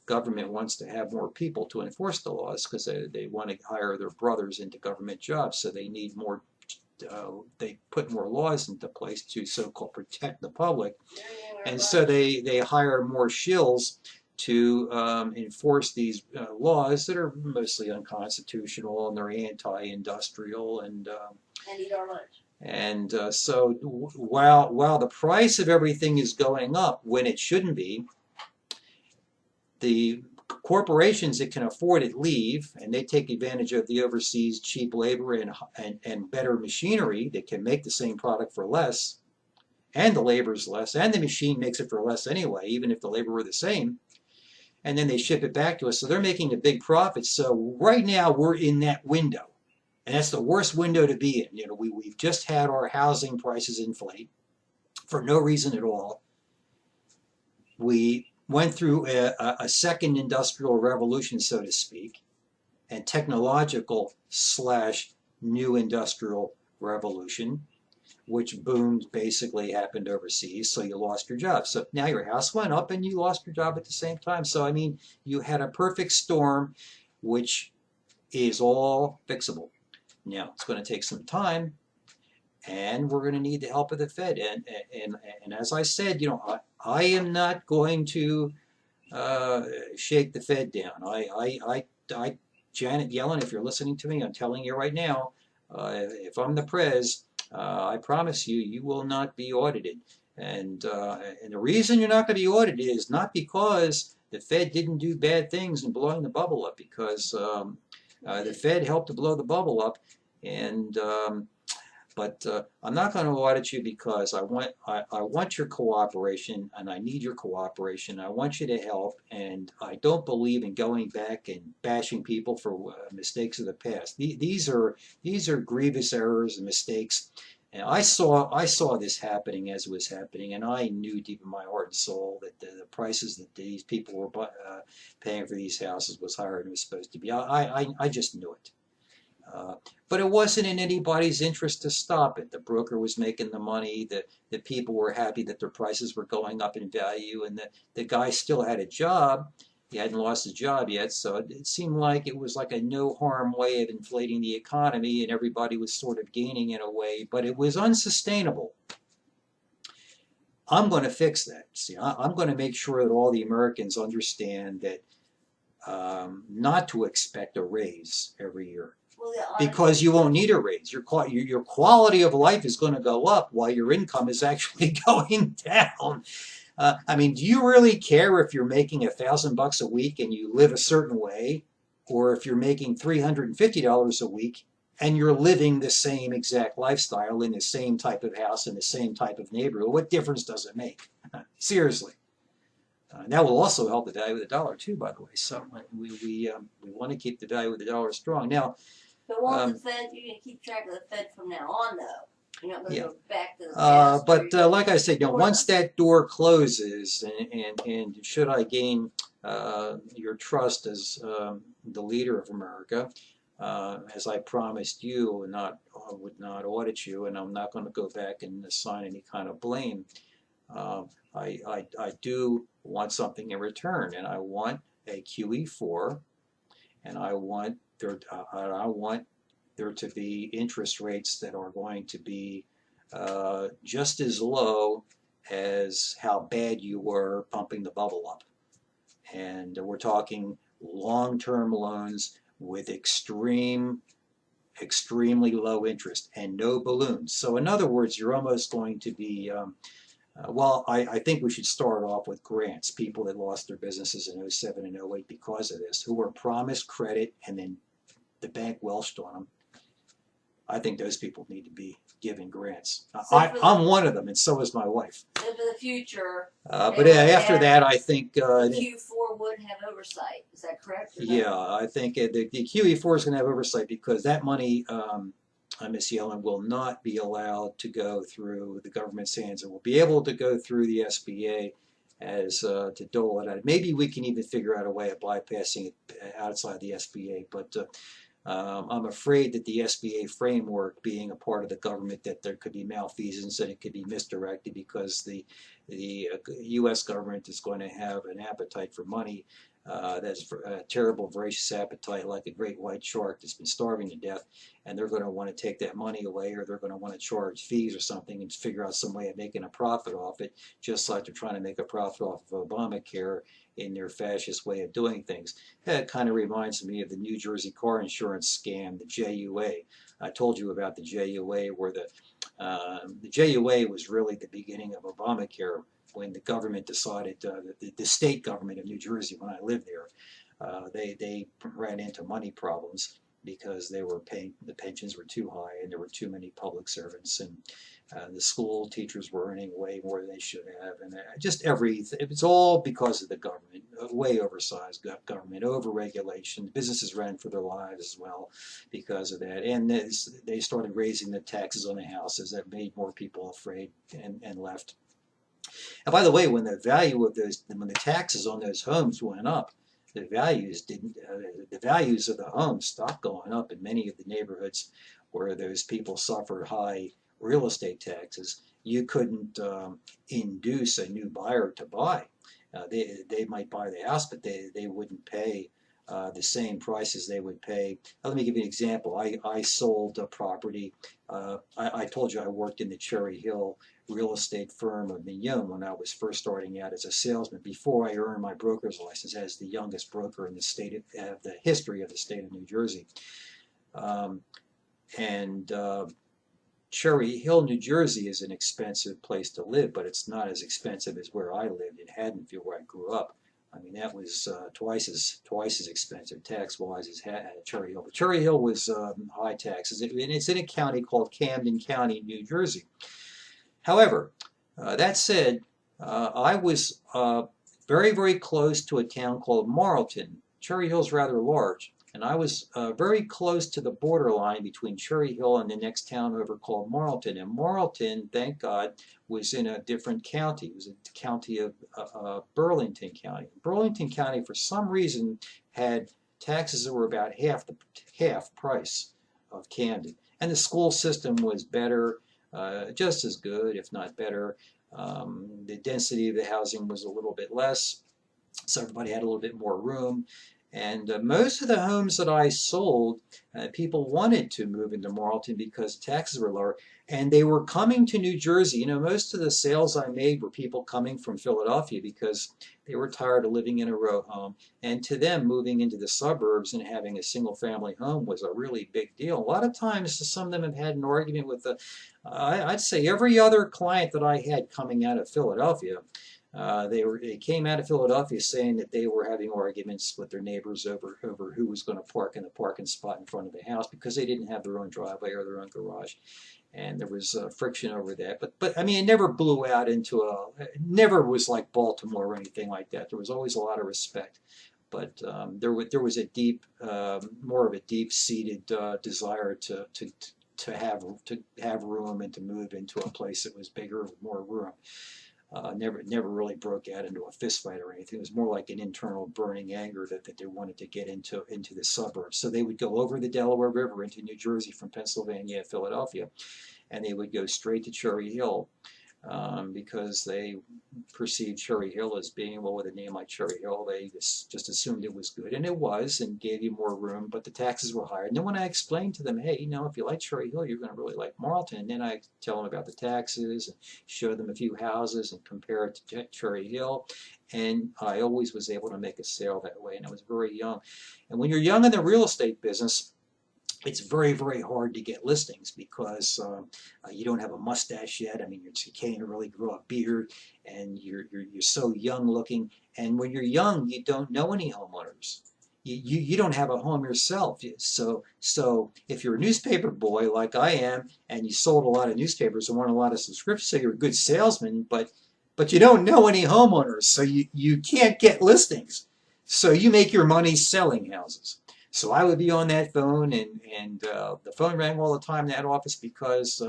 government wants to have more people to enforce the laws because they want to hire their brothers into government jobs, so they need more. They put more laws into place to so-called protect the public, and so they hire more shills to enforce these laws that are mostly unconstitutional and they're anti-industrial and eat our lunch. And so while the price of everything is going up when it shouldn't be, the corporations that can afford it leave, and they take advantage of the overseas cheap labor and better machinery that can make the same product for less, and the labor is less, and the machine makes it for less anyway, even if the labor were the same. And then they ship it back to us, so they're making a big profit. So right now we're in that window, and that's the worst window to be in. We've just had our housing prices inflate for no reason at all. We went through a second industrial revolution, so to speak, and technological / new industrial revolution, which boomed basically happened overseas, so you lost your job. So now your house went up and you lost your job at the same time. So I mean, you had a perfect storm, which is all fixable. Now it's going to take some time, and we're going to need the help of the Fed. And as I said, I am not going to shake the Fed down. Janet Yellen, if you're listening to me, I'm telling you right now, if I'm the Prez, I promise you, you will not be audited. And the reason you're not going to be audited is not because the Fed didn't do bad things in blowing the bubble up, because the Fed helped to blow the bubble up. And but I'm not going to audit you because I want your cooperation, and I need your cooperation. I want you to help, and I don't believe in going back and bashing people for mistakes of the past. These are grievous errors and mistakes, and I saw this happening as it was happening, and I knew deep in my heart and soul that the prices that these people were paying for these houses was higher than it was supposed to be. I just knew it. But it wasn't in anybody's interest to stop it. The broker was making the money, the people were happy that their prices were going up in value, and the guy still had a job. He hadn't lost his job yet, so it seemed like it was like a no-harm way of inflating the economy, and everybody was sort of gaining in a way, but it was unsustainable. I'm going to fix that. See, I'm going to make sure that all the Americans understand that not to expect a raise every year. Well, Because you won't need a raise. Your quality of life is going to go up while your income is actually going down. I mean, do you really care if you're making $1,000 a week and you live a certain way, or if you're making $350 a week and you're living the same exact lifestyle in the same type of house in the same type of neighborhood? What difference does it make? Seriously. That will also help the value of the dollar too, by the way. So we want to keep the value of the dollar strong. Now, but won't the Fed, you can keep track of the Fed from now on, though. You're not going to yeah. go back to the past. But like I said, once that door closes, and should I gain your trust as the leader of America, as I promised you, I would not audit you, and I'm not going to go back and assign any kind of blame. I do want something in return, and I want a QE4, and I want there to be interest rates that are going to be just as low as how bad you were pumping the bubble up. And we're talking long-term loans with extremely low interest and no balloons. So in other words, you're almost going to be well, I think we should start off with grants. People that lost their businesses in 07 and 08 because of this, who were promised credit and then the bank welched on them. I think those people need to be given grants. I'm one of them, and so is my wife. So for the future. But after that, I think Q4 would have oversight. Is that correct? Yeah, I think the QE4 is going to have oversight because that money, Ms. Yellen, will not be allowed to go through the government's hands. It will be able to go through the SBA as to dole it out. Maybe we can even figure out a way of bypassing it outside the SBA, but I'm afraid that the SBA framework, being a part of the government, that there could be malfeasance and it could be misdirected because the U.S. government is going to have an appetite for money. That's a terrible, voracious appetite, like a great white shark that's been starving to death, and they're going to want to take that money away, or they're going to want to charge fees or something and figure out some way of making a profit off it, just like they're trying to make a profit off of Obamacare in their fascist way of doing things. That kind of reminds me of the New Jersey car insurance scam, the JUA. I told you about the JUA, where the JUA was really the beginning of Obamacare, when the government decided, the state government of New Jersey, when I lived there, they ran into money problems because they were paying, the pensions were too high and there were too many public servants, and the school teachers were earning way more than they should have, and just everything. It's all because of the government, way oversized government, over-regulation. Businesses ran for their lives as well because of that, and they started raising the taxes on the houses. That made more people afraid and left. And by the way, when the value of those, when the taxes on those homes went up, the values didn't. The values of the homes stopped going up in many of the neighborhoods where those people suffered high real estate taxes. You couldn't induce a new buyer to buy. They might buy the house, but they wouldn't pay the same prices they would pay. Let me give you an example. I sold a property. I told you I worked in the Cherry Hill real estate firm of Mignon when I was first starting out as a salesman, before I earned my broker's license as the youngest broker in the state of the history of the state of New Jersey. Cherry Hill, New Jersey is an expensive place to live, but it's not as expensive as where I lived in Haddonfield, where I grew up. I mean, that was twice as expensive tax-wise as Cherry Hill. But Cherry Hill was high taxes, and it's in a county called Camden County, New Jersey. However, that said, I was very, very close to a town called Marlton. Cherry Hill's rather large, and I was very close to the borderline between Cherry Hill and the next town over called Marlton. And Marlton, thank God, was in a different county. It was in the county of Burlington County. Burlington County, for some reason, had taxes that were about half price of Camden. And the school system was better, just as good, if not better. The density of the housing was a little bit less, so everybody had a little bit more room. And most of the homes that I sold, people wanted to move into Marlton because taxes were lower, and they were coming to New Jersey. You know, most of the sales I made were people coming from Philadelphia because they were tired of living in a row home. And to them, moving into the suburbs and having a single family home was a really big deal. A lot of times, some of them have had an argument with I'd say every other client that I had coming out of Philadelphia. They came out of Philadelphia saying that they were having arguments with their neighbors over who was going to park in the parking spot in front of the house because they didn't have their own driveway or their own garage, and there was friction over that. But I mean, it never blew out into it never was like Baltimore or anything like that. There was always a lot of respect, but there was a more of a deep-seated desire to have room and to move into a place that was bigger with more room. Never really broke out into a fist fight or anything. It was more like an internal burning anger that they wanted to get into the suburbs. So they would go over the Delaware River into New Jersey from Pennsylvania, Philadelphia, and they would go straight to Cherry Hill because they perceived Cherry Hill as being, well, with a name like Cherry Hill, they just assumed it was good, and it was, and gave you more room, but the taxes were higher. And then when I explained to them, hey, you know, if you like Cherry Hill, you're going to really like Marlton, and then I tell them about the taxes and show them a few houses and compare it to Cherry Hill, and I always was able to make a sale that way, and I was very young. And when you're young in the real estate business, it's very, very hard to get listings because you don't have a mustache yet. I mean, you can't really grow a beard, and you're so young looking. And when you're young, you don't know any homeowners. You don't have a home yourself. So if you're a newspaper boy like I am, and you sold a lot of newspapers and won a lot of subscriptions, so you're a good salesman, but you don't know any homeowners, so you can't get listings. So you make your money selling houses. So I would be on that phone, and the phone rang all the time in that office because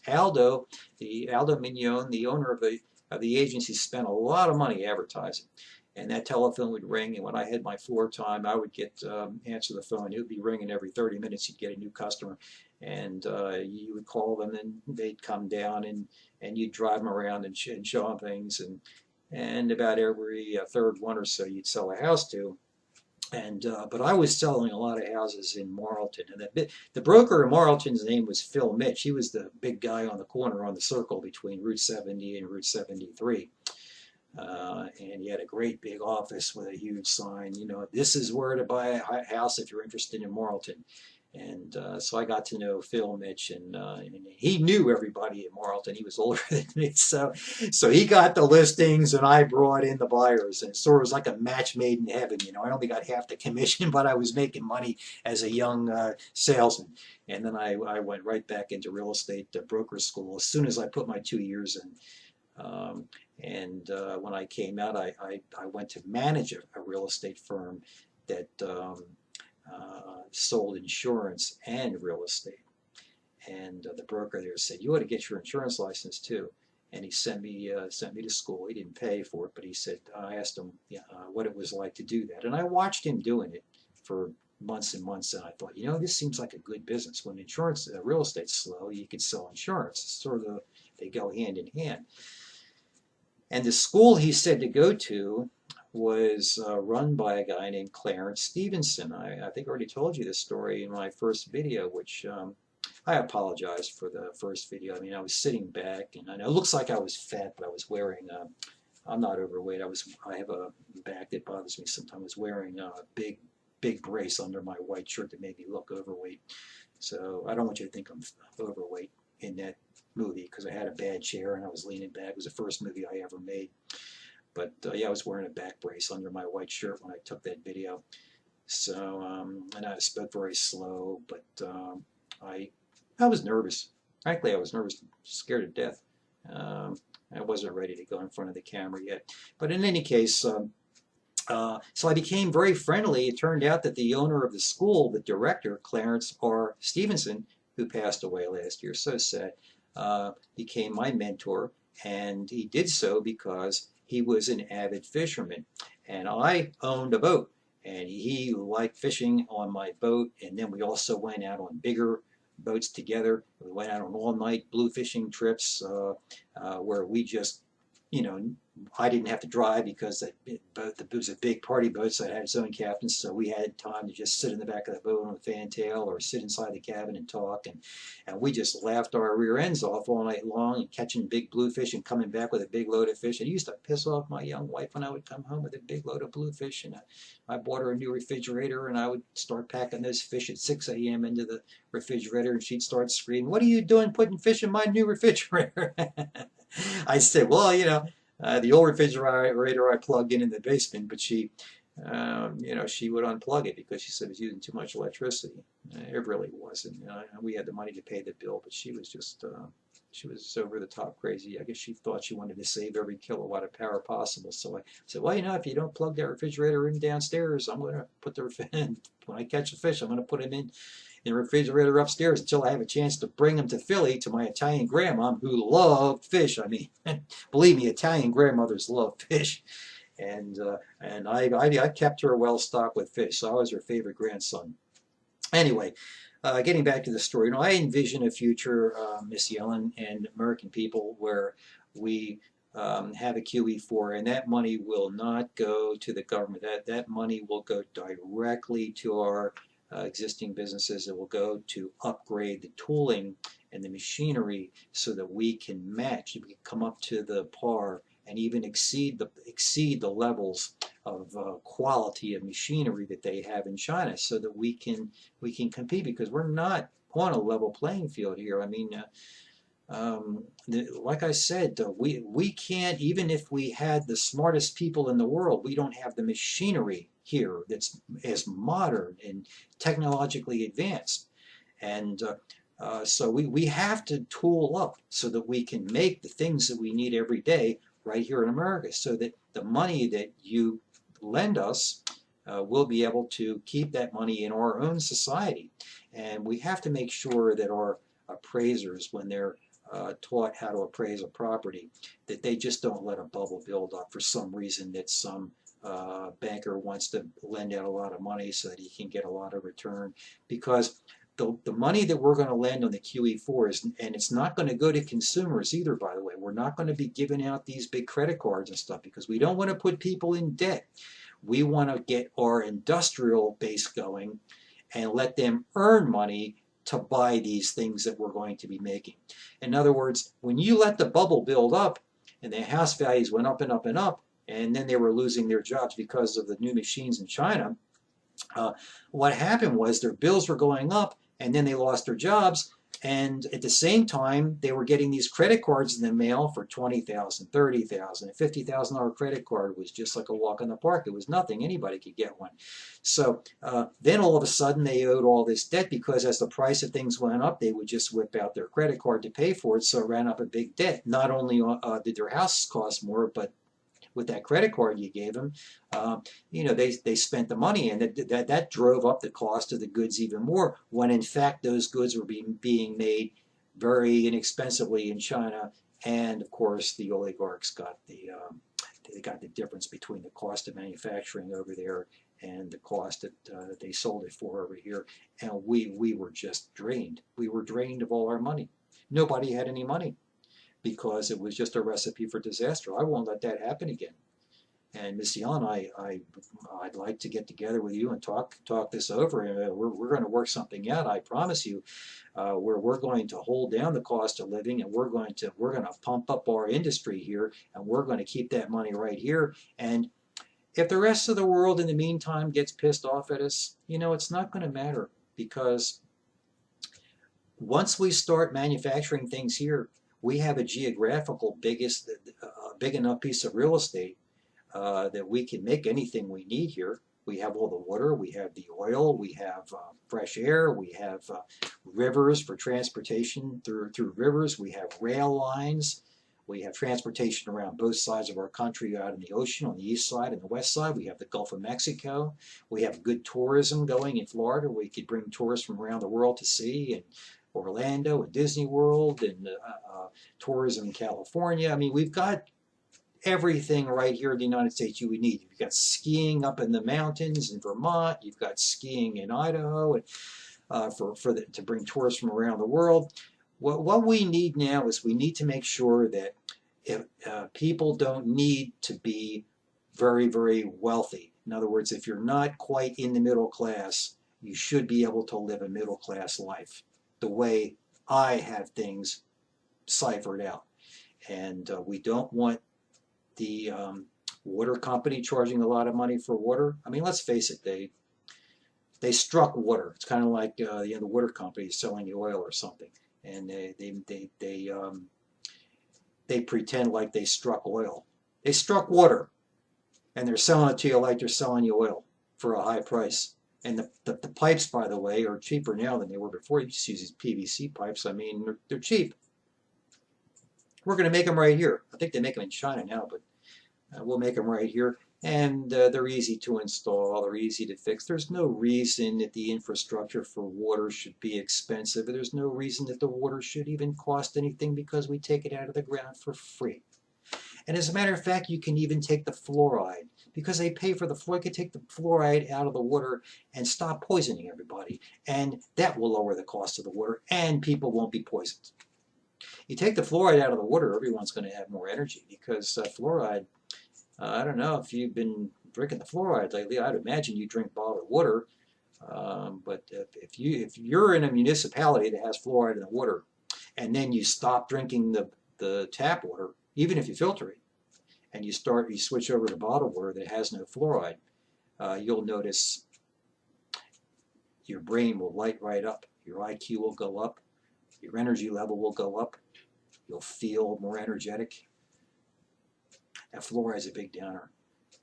Aldo Mignon, the owner of the agency, spent a lot of money advertising. And that telephone would ring, and when I had my floor time, I would get answer the phone. It would be ringing every 30 minutes. You'd get a new customer, and you would call them, and they'd come down, and you'd drive them around and show them things, and about every third one or so, you'd sell a house to. And but I was selling a lot of houses in Marlton, and the broker in Marlton's name was Phil Mitch. He was the big guy on the corner on the circle between Route 70 and Route 73. And he had a great big office with a huge sign, you know, this is where to buy a house if you're interested in Marlton. And so I got to know Phil Mitch, and he knew everybody in Marlton. He was older than me, so he got the listings, and I brought in the buyers, and so it was like a match made in heaven. You know, I only got half the commission, but I was making money as a young salesman. And then I went right back into real estate broker school as soon as I put my 2 years in. When I came out, I went to manage a real estate firm that sold insurance and real estate. And the broker there said, you ought to get your insurance license too. And he sent me to school. He didn't pay for it, but he said, I asked him what it was like to do that. And I watched him doing it for months and months, and I thought, you know, this seems like a good business. When real estate's slow, you can sell insurance. Sort of, they go hand in hand. And the school he said to go to was run by a guy named Clarence Stevenson. I think I already told you this story in my first video, which I apologize for the first video. I mean, I was sitting back, and I know it looks like I was fat, but I was wearing, I'm not overweight. I have a back that bothers me sometimes. I was wearing a big brace under my white shirt that made me look overweight. So I don't want you to think I'm overweight in that movie because I had a bad chair and I was leaning back. It was the first movie I ever made. But yeah, I was wearing a back brace under my white shirt when I took that video. So, and I spoke very slow, but I was nervous. Frankly, I was nervous, scared to death. I wasn't ready to go in front of the camera yet. But in any case, so I became very friendly. It turned out that the owner of the school, the director, Clarence R. Stevenson, who passed away last year, so sad, became my mentor. And he did so because he was an avid fisherman. And I owned a boat. And he liked fishing on my boat. And then we also went out on bigger boats together. We went out on all-night blue fishing trips where we just you know, I didn't have to drive because it was a big party boat, so it had its own captain. So we had time to just sit in the back of the boat on a fantail or sit inside the cabin and talk. And we just laughed our rear ends off all night long and catching big bluefish and coming back with a big load of fish. It used to piss off my young wife when I would come home with a big load of bluefish. And I bought her a new refrigerator, and I would start packing those fish at 6 a.m. into the refrigerator, and she'd start screaming, "What are you doing putting fish in my new refrigerator?" I said, "Well, the old refrigerator I plugged in the basement," but she, she would unplug it because she said it was using too much electricity. It really wasn't. We had the money to pay the bill, but she was just, she was over the top crazy. I guess she thought she wanted to save every kilowatt of power possible. So I said, "Well, if you don't plug that refrigerator in downstairs, I'm going to put when I catch the fish, I'm going to put them in the refrigerator upstairs until I have a chance to bring them to Philly to my Italian grandma who loved fish." I mean, believe me, Italian grandmothers love fish. And I kept her well stocked with fish, so I was her favorite grandson. Anyway, getting back to the story, I envision a future, Miss Yellen and American people, where we have a QE4, and that money will not go to the government. That money will go directly to our existing businesses. It will go to upgrade the tooling and the machinery so that we can match, we can come up to the par and even exceed the levels of quality of machinery that they have in China, so that we can compete, because we're not on a level playing field here. I mean, like I said, we can't, even if we had the smartest people in the world, we don't have the machinery here that's as modern and technologically advanced. And so we have to tool up so that we can make the things that we need every day right here in America, so that the money that you lend us, we'll be able to keep that money in our own society. And we have to make sure that our appraisers, when they're taught how to appraise a property, that they just don't let a bubble build up for some reason that some banker wants to lend out a lot of money so that he can get a lot of return. Because the money that we're going to lend on the QE4 is, and it's not going to go to consumers either, by the way. We're not going to be giving out these big credit cards and stuff, because we don't want to put people in debt. We want to get our industrial base going and let them earn money to buy these things that we're going to be making. In other words, when you let the bubble build up and the house values went up and up and up, and then they were losing their jobs because of the new machines in China, what happened was their bills were going up, and then they lost their jobs. And at the same time, they were getting these credit cards in the mail for $20,000, $30,000, a $50,000 credit card was just like a walk in the park. It was nothing. Anybody could get one. So then all of a sudden they owed all this debt, because as the price of things went up, they would just whip out their credit card to pay for it. So it ran up a big debt. Not only did their house cost more, but with that credit card you gave them, they spent the money, and that drove up the cost of the goods even more, when in fact those goods were being made very inexpensively in China. And of course the oligarchs got the difference between the cost of manufacturing over there and the cost that they sold it for over here. And we were just drained. We were drained of all our money. Nobody had any money, because it was just a recipe for disaster. I won't let that happen again. And Miss Yellen, I'd like to get together with you and talk this over. We're going to work something out. I promise you, where we're going to hold down the cost of living, and we're going to pump up our industry here, and we're going to keep that money right here. And if the rest of the world in the meantime gets pissed off at us, it's not going to matter, because once we start manufacturing things here, we have a geographical big enough piece of real estate that we can make anything we need here. We have all the water, we have the oil, we have fresh air, we have rivers for transportation through rivers, we have rail lines, we have transportation around both sides of our country, out in the ocean on the east side and the west side. We have the Gulf of Mexico. We have good tourism going in Florida. We could bring tourists from around the world to see, and Orlando and Disney World, and tourism in California. I mean, we've got everything right here in the United States you would need. You've got skiing up in the mountains in Vermont. You've got skiing in Idaho, and to bring tourists from around the world. What we need now is we need to make sure that if people don't need to be very, very wealthy. In other words, if you're not quite in the middle class, you should be able to live a middle class life the way I have things ciphered out. And we don't want the water company charging a lot of money for water. I mean, let's face it, they struck water. It's kind of like the water company selling you oil or something, and they pretend like they struck oil. They struck water, and they're selling it to you like they're selling you oil for a high price. And the pipes, by the way, are cheaper now than they were before. You just use these PVC pipes. I mean, they're cheap. We're going to make them right here. I think they make them in China now, but we'll make them right here. And they're easy to install. They're easy to fix. There's no reason that the infrastructure for water should be expensive. There's no reason that the water should even cost anything because we take it out of the ground for free. And as a matter of fact, you can even take the fluoride because they pay for the fluoride. You can take the fluoride out of the water and stop poisoning everybody. And that will lower the cost of the water and people won't be poisoned. You take the fluoride out of the water, everyone's going to have more energy because fluoride, I don't know if you've been drinking the fluoride lately. I'd imagine you drink bottled water. But if you're in a municipality that has fluoride in the water and then you stop drinking the tap water, even if you filter it, and you switch over to bottled water that has no fluoride, you'll notice your brain will light right up. Your IQ will go up. Your energy level will go up. You'll feel more energetic. And fluoride is a big downer.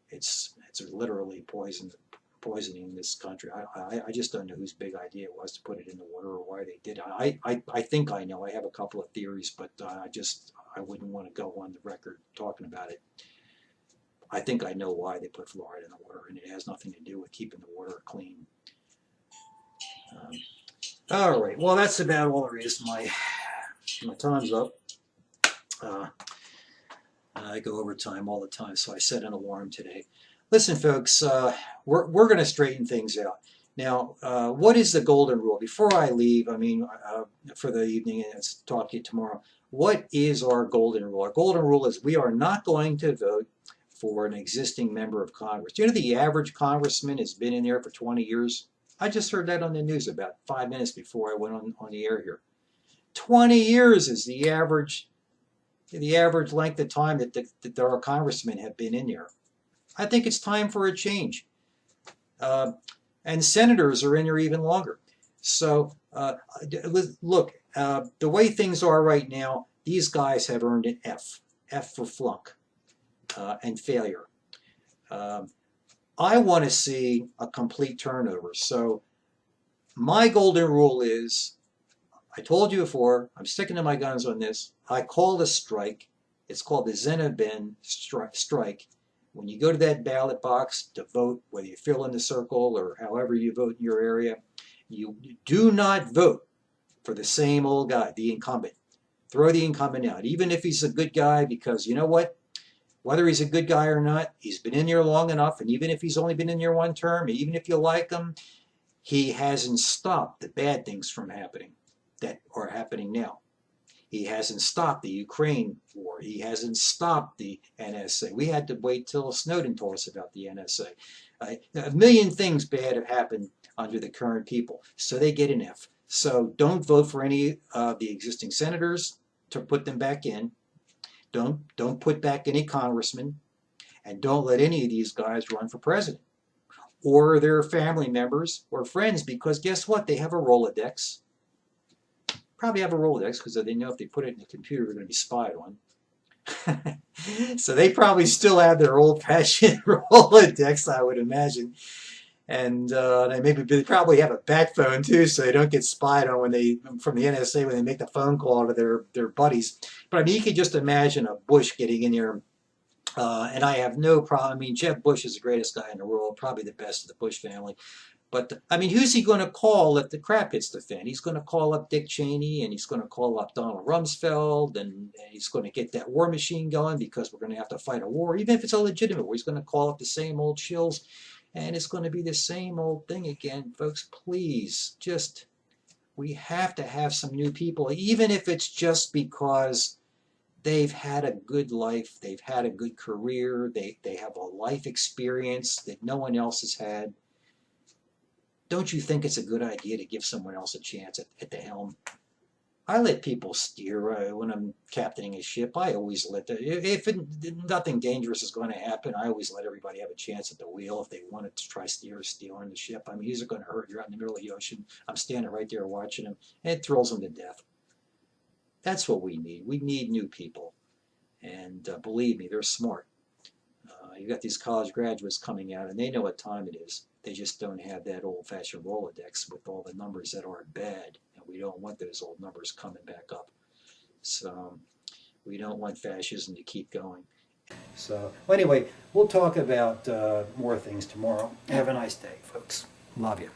It's literally poisoning this country. I just don't know whose big idea it was to put it in the water or why they did. I think I know. I have a couple of theories, but I wouldn't want to go on the record talking about it. I think I know why they put fluoride in the water, and it has nothing to do with keeping the water clean. All right. Well, that's about all there is. My time's up. I go over time all the time, so I set an alarm today. Listen, folks, we're going to straighten things out. Now, what is the golden rule? Before I leave, for the evening, and let's talk to you tomorrow, what is our golden rule? Our golden rule is we are not going to vote for an existing member of Congress. Do you know the average congressman has been in there for 20 years? I just heard that on the news about 5 minutes before I went on the air here. 20 years is the average length of time that our congressmen have been in there. I think it's time for a change. And senators are in there even longer. So look, the way things are right now, these guys have earned an F. F for flunk and failure. I want to see a complete turnover. So my golden rule is, I told you before, I'm sticking to my guns on this. I call a strike. It's called the Zena Ben strike. When you go to that ballot box to vote, whether you fill in the circle or however you vote in your area, you do not vote for the same old guy, the incumbent. Throw the incumbent out, even if he's a good guy, because you know what? Whether he's a good guy or not, he's been in there long enough, and even if he's only been in there one term, even if you like him, he hasn't stopped the bad things from happening that are happening now. He hasn't stopped the Ukraine war. He hasn't stopped the NSA. We had to wait till Snowden told us about the NSA. A million things bad have happened under the current people, so they get an F. So don't vote for any of the existing senators to put them back in. Don't put back any congressmen, and don't let any of these guys run for president or their family members or friends, because guess what? They have a Rolodex. Probably have a Rolodex because they know if they put it in the computer, they're going to be spied on. So they probably still have their old-fashioned Rolodex, I would imagine. And they probably have a backphone too, so they don't get spied on from the NSA when they make the phone call to their buddies. But I mean, you could just imagine a Bush getting in there, and I have no problem. I mean, Jeb Bush is the greatest guy in the world, probably the best of the Bush family. But I mean, who's he going to call if the crap hits the fan? He's going to call up Dick Cheney, and he's going to call up Donald Rumsfeld, and he's going to get that war machine going because we're going to have to fight a war, even if it's a legitimate war. He's going to call up the same old shills. And it's going to be the same old thing again, folks. Please, we have to have some new people, even if it's just because they've had a good life, they've had a good career, they have a life experience that no one else has had. Don't you think it's a good idea to give someone else a chance at the helm? I let people steer when I'm captaining a ship. I always let nothing dangerous is going to happen. I always let everybody have a chance at the wheel if they wanted to try steering the ship. I mean, these are going to hurt. You're out in the middle of the ocean. I'm standing right there watching them, and it thrills them to death. That's what we need. We need new people, and believe me, they're smart. You got these college graduates coming out, and they know what time it is. They just don't have that old-fashioned Rolodex with all the numbers that are bad, and we don't want those old numbers coming back up. So we don't want fascism to keep going. So anyway, we'll talk about more things tomorrow. Have a nice day, folks. Love you.